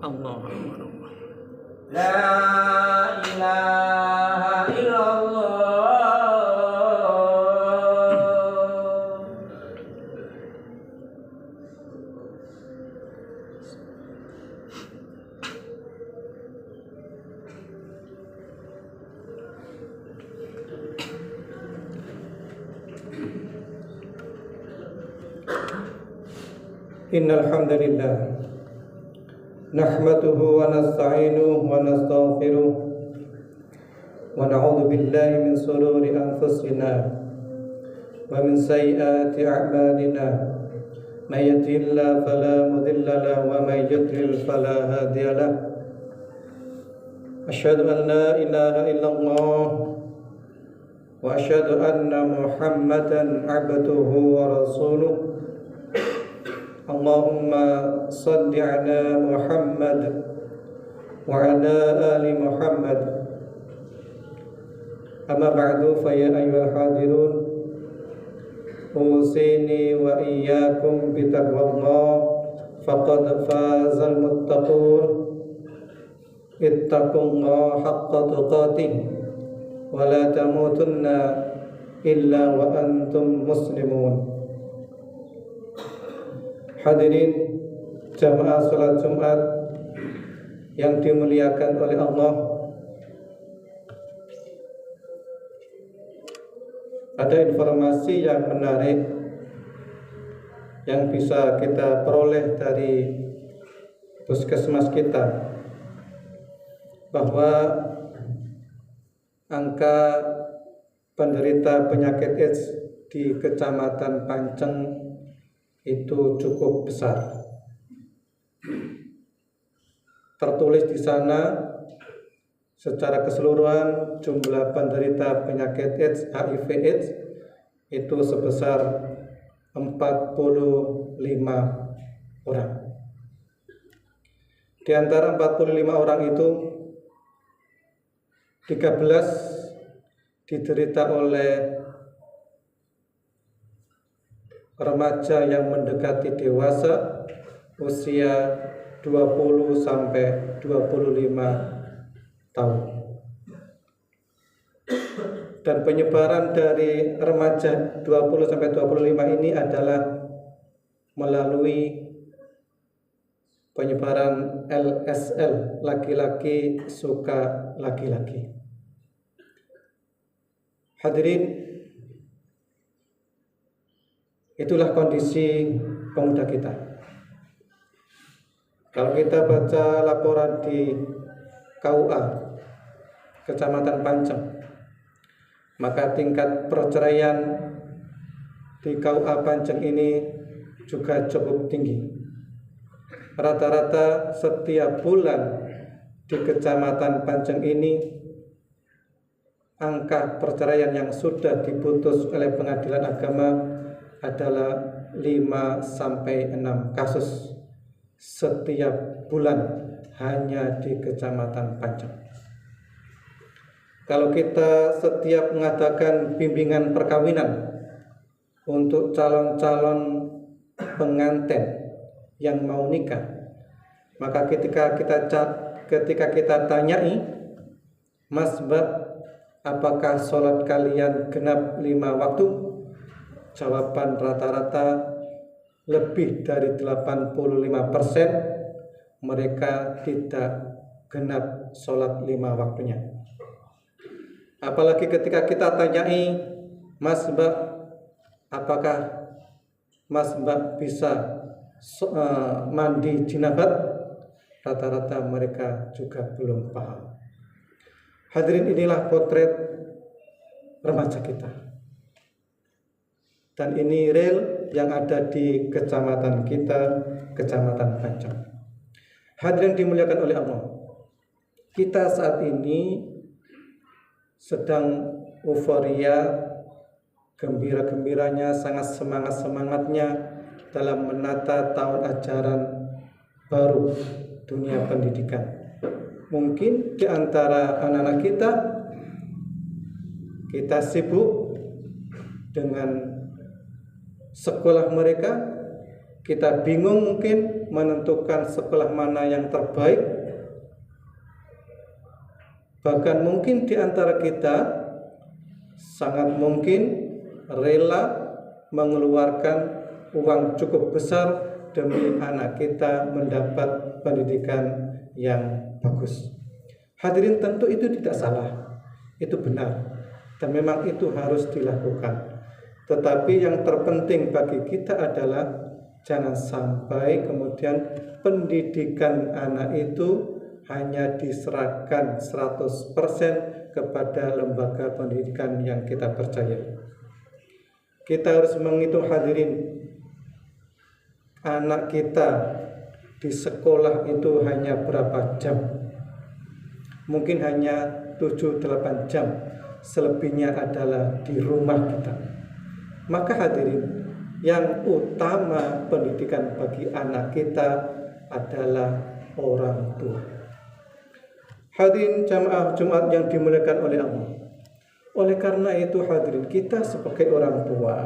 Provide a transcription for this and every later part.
Allahu Akbar. La ilaha illallah. Innal hamdalillah nahmaduhu wa nasta'inuhu wa nastaghfiruh wa na'udzu billahi min shururi anfusina wa min sayyiati a'malina may yahdihillahu fala mudilla lahu wa may yudlil fala hadiya lahu asyhadu an la ilaha illallah wa asyhadu anna Muhammadan 'abduhu wa rasuluh. Allahumma salli ala Muhammad wa ala ali Muhammad. Amma ba'du, fa ya ayyuhal hadirun, usini wa iyyakum bi taqwallah faqad fazal muttaqun. Ittaqullaha haqqa tuqatih wa la tamutunna illa wa antum muslimun. Hadirin jamaah salat Jumat yang dimuliakan oleh Allah, ada informasi yang menarik yang bisa kita peroleh dari puskesmas kita, bahwa angka penderita penyakit AIDS di Kecamatan Panceng itu cukup besar. Tertulis di sana secara keseluruhan jumlah penderita penyakit AIDS, HIV AIDS itu sebesar 45 orang. Di antara 45 orang itu 13 diderita oleh remaja yang mendekati dewasa usia 20 sampai 25 tahun. Dan penyebaran dari remaja 20 sampai 25 ini adalah melalui penyebaran LSL, laki-laki suka laki-laki. Hadirin, itulah kondisi pemuda kita. Kalau kita baca laporan di KUA Kecamatan Panceng, maka tingkat perceraian di KUA Panceng ini juga cukup tinggi. Rata-rata setiap bulan di Kecamatan Panceng ini angka perceraian yang sudah diputus oleh pengadilan agama adalah 5 sampai 6 kasus setiap bulan hanya di Kecamatan Panceng. Kalau kita setiap mengadakan bimbingan perkawinan untuk calon-calon pengantin yang mau nikah, maka ketika kita tanyai, Mas Mbak, apakah sholat kalian genap 5 waktu? Jawaban rata-rata lebih dari 85% mereka tidak genap sholat 5 waktunya. Apalagi ketika kita tanyai, Mas Mbak, apakah Mas Mbak bisa mandi jinabat? Rata-rata mereka juga belum paham. Hadirin, inilah potret remaja kita. Dan ini real yang ada di kecamatan kita, Kecamatan Panceng. Hadirin dimuliakan oleh Allah, kita saat ini sedang euforia, gembira-gembiranya, sangat semangat-semangatnya dalam menata tahun ajaran baru dunia pendidikan. Mungkin di antara anak-anak kita sibuk dengan sekolah mereka, Kita bingung mungkin menentukan sekolah mana yang terbaik. Bahkan mungkin di antara kita sangat mungkin rela mengeluarkan uang cukup besar demi anak kita mendapat pendidikan yang bagus. Hadirin, tentu itu tidak salah, itu benar, dan memang itu harus dilakukan. Tetapi yang terpenting bagi kita adalah jangan sampai kemudian pendidikan anak itu hanya diserahkan 100% kepada lembaga pendidikan yang kita percaya. Kita harus menghitung, hadirin, anak kita di sekolah itu hanya berapa jam? Mungkin hanya 7-8 jam. Selebihnya adalah di rumah kita. Maka hadirin, yang utama pendidikan bagi anak kita adalah orang tua. Hadirin jamaah Jumat yang dimuliakan oleh Allah. Oleh karena itu hadirin, kita sebagai orang tua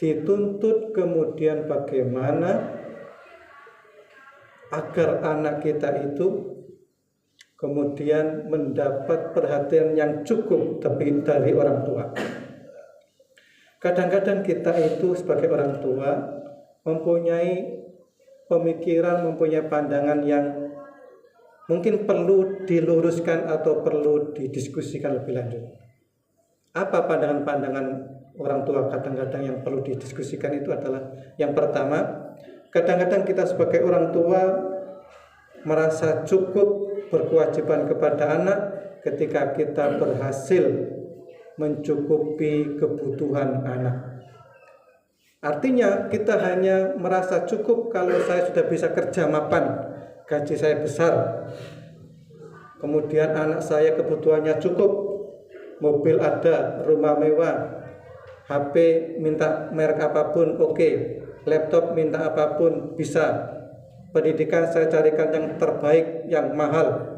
dituntut kemudian bagaimana agar anak kita itu kemudian mendapat perhatian yang cukup dari orang tua. Kadang-kadang kita itu sebagai orang tua mempunyai pemikiran, mempunyai pandangan yang mungkin perlu diluruskan atau perlu didiskusikan lebih lanjut. Apa pandangan-pandangan orang tua kadang-kadang yang perlu didiskusikan itu adalah, yang pertama, kadang-kadang kita sebagai orang tua merasa cukup berkewajiban kepada anak ketika kita berhasil mencukupi kebutuhan anak. Artinya kita hanya merasa cukup kalau saya sudah bisa kerja mapan, gaji saya besar, kemudian anak saya kebutuhannya cukup, mobil ada, rumah mewah, HP minta merek apapun oke, laptop minta apapun bisa, pendidikan saya carikan yang terbaik, yang mahal.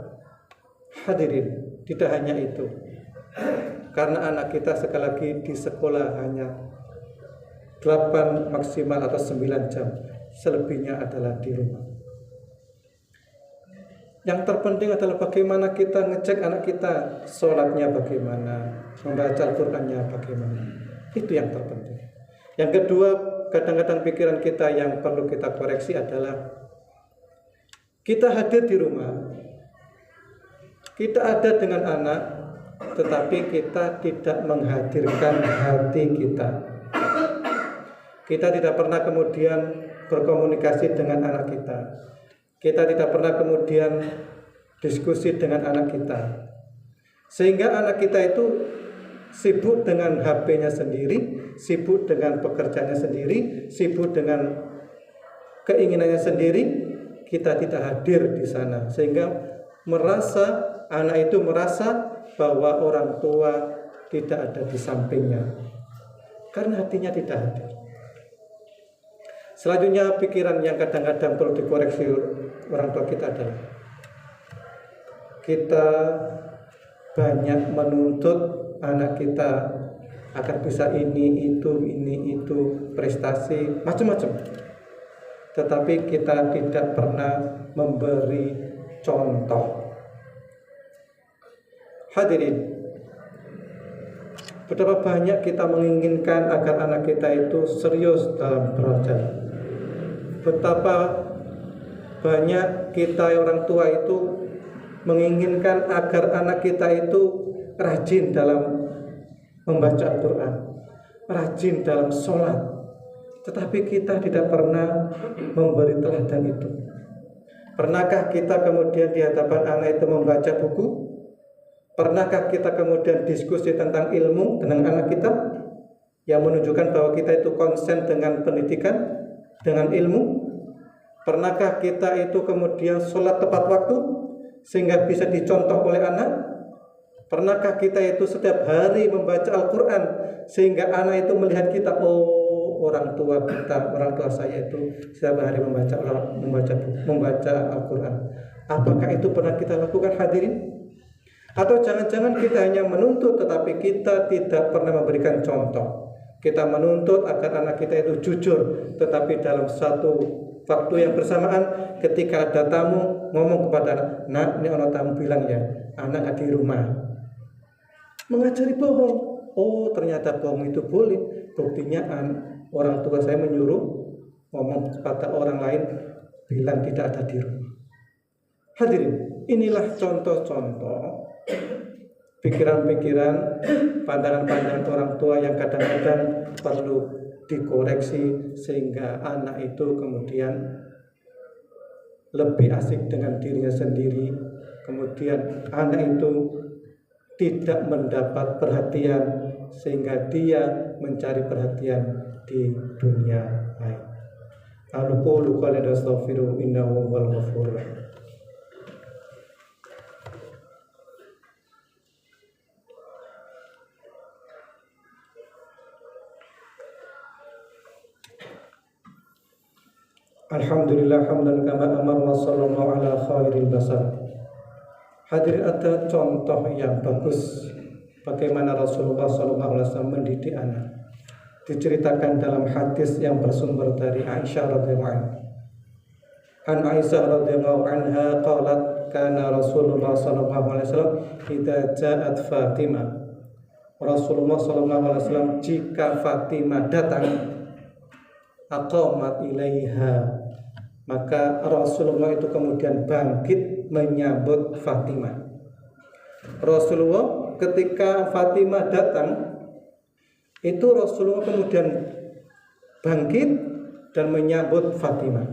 Hadirin, tidak hanya itu, karena anak kita sekali lagi di sekolah hanya 8 maksimal atau 9 jam, selebihnya adalah di rumah. Yang terpenting adalah bagaimana kita ngecek anak kita, sholatnya bagaimana, membaca Al-Qur'annya bagaimana. Itu yang terpenting. Yang kedua, kadang-kadang pikiran kita yang perlu kita koreksi adalah kita hadir di rumah, kita ada dengan anak, tetapi kita tidak menghadirkan hati kita. Kita tidak pernah kemudian berkomunikasi dengan anak kita. Kita tidak pernah kemudian diskusi dengan anak kita. Sehingga anak kita itu sibuk dengan HP-nya sendiri, sibuk dengan pekerjaannya sendiri, sibuk dengan keinginannya sendiri. Kita tidak hadir di sana, sehingga anak itu merasa bahwa orang tua tidak ada di sampingnya karena hatinya tidak hadir. Selanjutnya, pikiran yang kadang-kadang perlu dikoreksi orang tua kita adalah kita banyak menuntut anak kita agar bisa ini itu, prestasi macam-macam. Tetapi kita tidak pernah memberi contoh. Hadirin, betapa banyak kita menginginkan agar anak kita itu serius dalam belajar. Betapa banyak kita orang tua itu menginginkan agar anak kita itu rajin dalam membaca Al-Quran, rajin dalam sholat. Tetapi kita tidak pernah memberi teladan itu. Pernahkah kita kemudian di hadapan anak itu membaca buku? Pernahkah kita kemudian diskusi tentang ilmu dengan anak kita, yang menunjukkan bahwa kita itu konsen dengan pendidikan, dengan ilmu? Pernahkah kita itu kemudian sholat tepat waktu sehingga bisa dicontoh oleh anak? Pernahkah kita itu setiap hari membaca Al-Quran sehingga anak itu melihat kita, oh orang tua saya itu setiap hari membaca Al-Quran. Apakah itu pernah kita lakukan, hadirin? Atau jangan-jangan kita hanya menuntut tetapi kita tidak pernah memberikan contoh. Kita menuntut agar anak kita itu jujur, tetapi dalam satu waktu yang bersamaan ketika ada tamu ngomong kepada anak, "Nak, ini orang tamu bilang ya, anak nggak di rumah." Mengajari bohong. Oh, ternyata bohong itu boleh. Buktinya orang tua saya menyuruh ngomong kepada orang lain bilang tidak ada di rumah. Hadirin, inilah contoh-contoh pikiran-pikiran, pandangan-pandangan orang tua yang kadang-kadang perlu dikoreksi sehingga anak itu kemudian lebih asik dengan dirinya sendiri. Kemudian anak itu tidak mendapat perhatian sehingga dia mencari perhatian di dunia lain. Aqulu qawli astaghfiru innahu huwal ghafurur rahim. Alhamdulillah hamdan kama amar wa sallallahu ala khairil basar. Hadirin, ada contoh yang bagus bagaimana Rasulullah SAW mendidik anak. Diceritakan dalam hadis yang bersumber dari Aisyah radhiyallahu anha. An Aisyah radhiyallahu anha qalat kana Rasulullah sallallahu alaihi wasallam idza ja'at Fatimah. Rasulullah sallallahu alaihi wasallam jika Fatimah datang, aqamat ilaiha, maka Rasulullah itu kemudian bangkit menyambut Fatimah. Rasulullah ketika Fatimah datang itu Rasulullah kemudian bangkit dan menyambut Fatimah.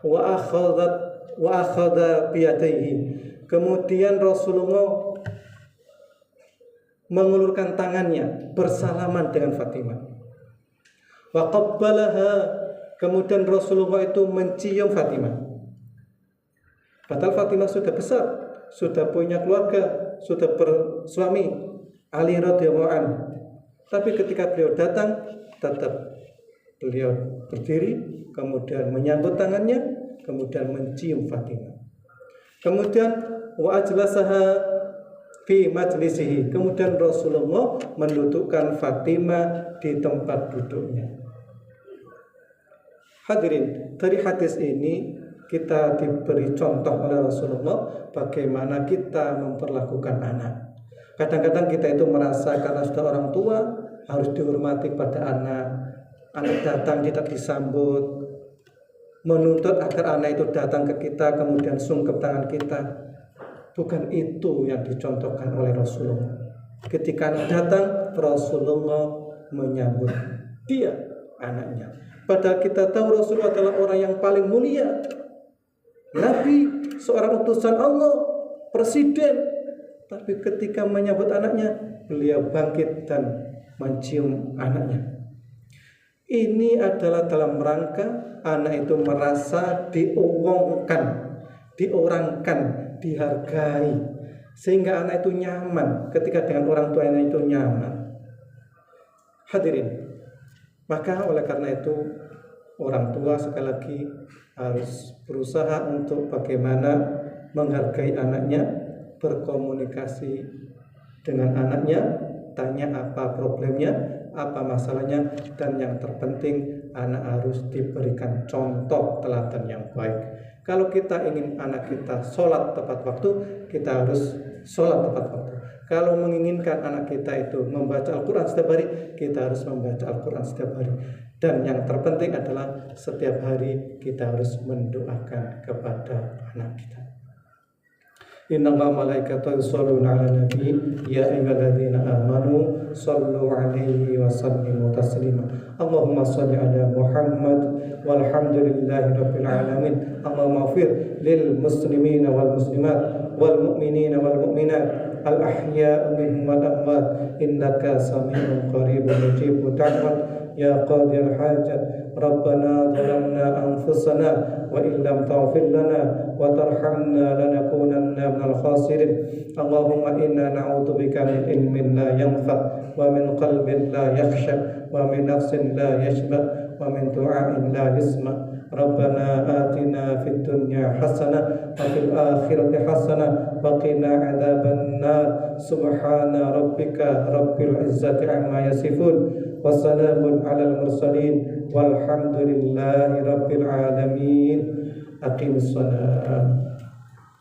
Wa akhadha biyadaihi, kemudian Rasulullah mengulurkan tangannya bersalaman dengan Fatimah. Wa qabbalaha, kemudian Rasulullah itu mencium Fatimah. Padahal Fatimah sudah besar, sudah punya keluarga, sudah bersuami, Ali radhiyallahu anhu. Tapi ketika beliau datang, tetap beliau berdiri, kemudian menyambut tangannya, kemudian mencium Fatimah. Kemudian wa ajlasaha fi majlisihi, kemudian Rasulullah mendudukkan Fatimah di tempat duduknya. Hadirin, dari hadis ini kita diberi contoh oleh Rasulullah bagaimana kita memperlakukan anak. Kadang-kadang kita itu merasa karena sudah orang tua harus dihormati pada anak. Anak datang tidak disambut, menuntut agar anak itu datang ke kita kemudian sungkep tangan kita. Bukan itu yang dicontohkan oleh Rasulullah. Ketika anak datang, Rasulullah menyambut dia, anaknya. Padahal kita tahu Rasulullah adalah orang yang paling mulia, Nabi, seorang utusan Allah, presiden. Tapi ketika menyambut anaknya, beliau bangkit dan mencium anaknya. Ini adalah dalam rangka anak itu merasa diorangkan, dihargai, sehingga anak itu nyaman ketika dengan orang tuanya itu nyaman. Hadirin, maka oleh karena itu orang tua sekali lagi harus berusaha untuk bagaimana menghargai anaknya, berkomunikasi dengan anaknya, tanya apa problemnya, apa masalahnya, dan yang terpenting anak harus diberikan contoh teladan yang baik. Kalau kita ingin anak kita sholat tepat waktu, kita harus sholat tepat waktu. Kalau menginginkan anak kita itu membaca Al-Quran setiap hari, kita harus membaca Al-Quran setiap hari. Dan yang terpenting adalah setiap hari kita harus mendoakan kepada anak kita. Innallaha malaikatahu yusholluna 'alan nabi ya ayyuhalladzina amanu shallu 'alaihi wa sallimu taslima. Allahumma shalli 'ala Muhammad walhamdulillahi rabbil alamin. Allahumma ighfir lil muslimina wal muslimat wal mu'minina wal mu'minat al ahya'u minhum wal amwat innaka samii'un qaribun mujibud da'wat ya qadiyal hajat. Rabbana zalamna anfusana wa illam taghfir lana wa tarhamna lanakunanna minal khasirin. Allahumma inna na'udzubika min ilmin la yanfa wa min qalbin la yakhsha wa min nafsin la yashba ومن دعاء لا يسمع ربنا آتنا في الدنيا حسنة وفي الآخرة حسنة وقنا عذاب النار سبحان ربك رب العزة عما يصفون وسلام على المرسلين والحمد لله رب العالمين أقم الصلاة